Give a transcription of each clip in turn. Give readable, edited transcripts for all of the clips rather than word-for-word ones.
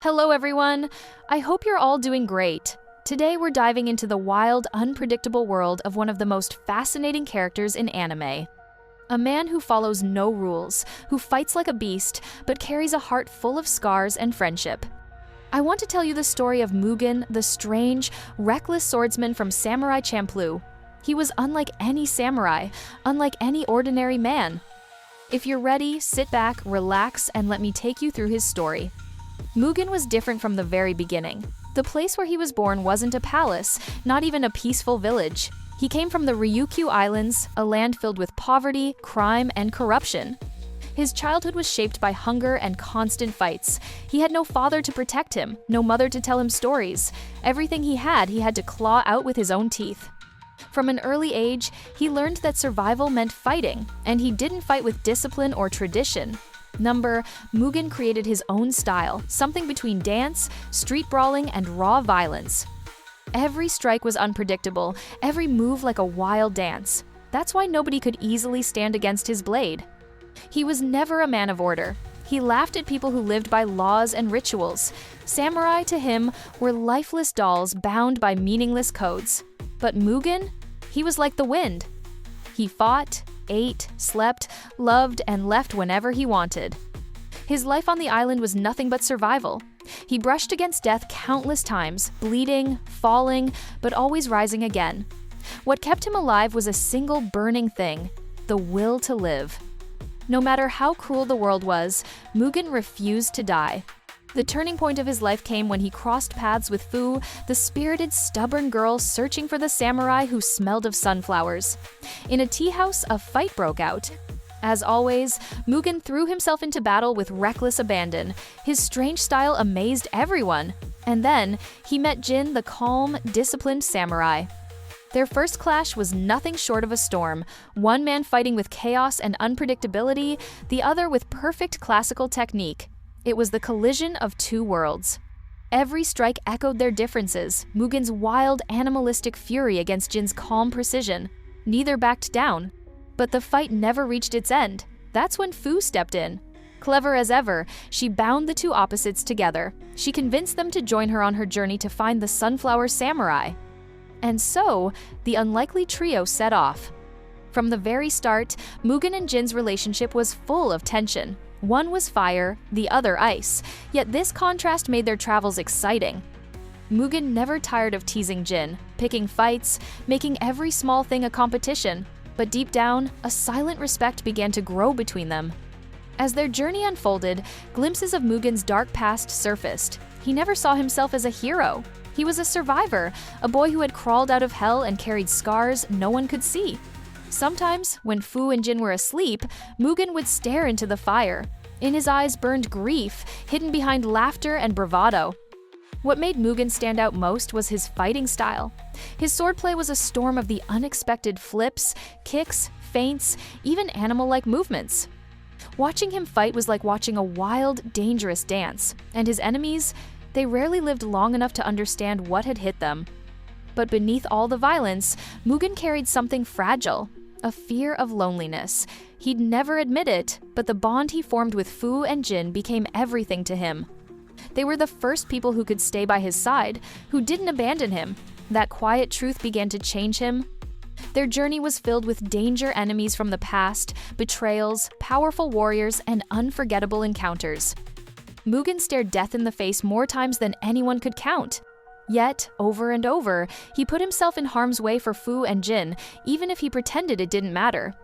Hello everyone! I hope you're all doing great. Today we're diving into the wild, unpredictable world of one of the most fascinating characters in anime. A man who follows no rules, who fights like a beast, but carries a heart full of scars and friendship. I want to tell you the story of Mugen, the strange, reckless swordsman from Samurai Champloo. He was unlike any samurai, unlike any ordinary man. If you're ready, sit back, relax, and let me take you through his story. Mugen was different from the very beginning. The place where he was born wasn't a palace, not even a peaceful village. He came from the Ryukyu Islands, a land filled with poverty, crime, and corruption. His childhood was shaped by hunger and constant fights. He had no father to protect him, no mother to tell him stories. Everything he had to claw out with his own teeth. From an early age, he learned that survival meant fighting, and he didn't fight with discipline or tradition. Mugen created his own style, something between dance, street brawling, and raw violence. Every strike was unpredictable, every move like a wild dance. That's why nobody could easily stand against his blade. He was never a man of order. He laughed at people who lived by laws and rituals. Samurai, to him, were lifeless dolls bound by meaningless codes. But Mugen? He was like the wind. He fought, ate, slept, loved, and left whenever he wanted. His life on the island was nothing but survival. He brushed against death countless times, bleeding, falling, but always rising again. What kept him alive was a single burning thing: the will to live. No matter how cruel the world was, Mugen refused to die. The turning point of his life came when he crossed paths with Fu, the spirited, stubborn girl searching for the samurai who smelled of sunflowers. In a tea house, a fight broke out. As always, Mugen threw himself into battle with reckless abandon. His strange style amazed everyone. And then, he met Jin, the calm, disciplined samurai. Their first clash was nothing short of a storm, one man fighting with chaos and unpredictability, the other with perfect classical technique. It was the collision of two worlds. Every strike echoed their differences, Mugen's wild, animalistic fury against Jin's calm precision. Neither backed down. But the fight never reached its end. That's when Fu stepped in. Clever as ever, she bound the two opposites together. She convinced them to join her on her journey to find the Sunflower Samurai. And so, the unlikely trio set off. From the very start, Mugen and Jin's relationship was full of tension. One was fire, the other ice, yet this contrast made their travels exciting. Mugen never tired of teasing Jin, picking fights, making every small thing a competition, but deep down, a silent respect began to grow between them. As their journey unfolded, glimpses of Mugen's dark past surfaced. He never saw himself as a hero. He was a survivor, a boy who had crawled out of hell and carried scars no one could see. Sometimes, when Fu and Jin were asleep, Mugen would stare into the fire. In his eyes burned grief, hidden behind laughter and bravado. What made Mugen stand out most was his fighting style. His swordplay was a storm of the unexpected flips, kicks, feints, even animal-like movements. Watching him fight was like watching a wild, dangerous dance, and his enemies, they rarely lived long enough to understand what had hit them. But beneath all the violence, Mugen carried something fragile. A fear of loneliness. He'd never admit it, but the bond he formed with Fu and Jin became everything to him. They were the first people who could stay by his side, who didn't abandon him. That quiet truth began to change him. Their journey was filled with danger, enemies from the past, betrayals, powerful warriors, and unforgettable encounters. Mugen stared death in the face more times than anyone could count. Yet, over and over, he put himself in harm's way for Fu and Jin, even if he pretended it didn't matter.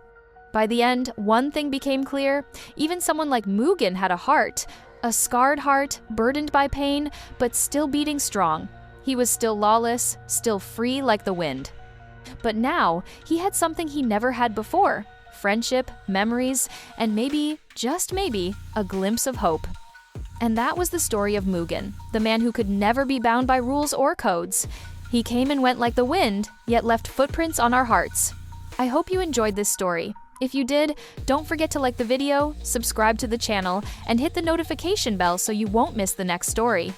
By the end, one thing became clear: even someone like Mugen had a heart. A scarred heart, burdened by pain, but still beating strong. He was still lawless, still free like the wind. But now, he had something he never had before: friendship, memories, and maybe, just maybe, a glimpse of hope. And that was the story of Mugen, the man who could never be bound by rules or codes. He came and went like the wind, yet left footprints on our hearts. I hope you enjoyed this story. If you did, don't forget to like the video, subscribe to the channel, and hit the notification bell so you won't miss the next story.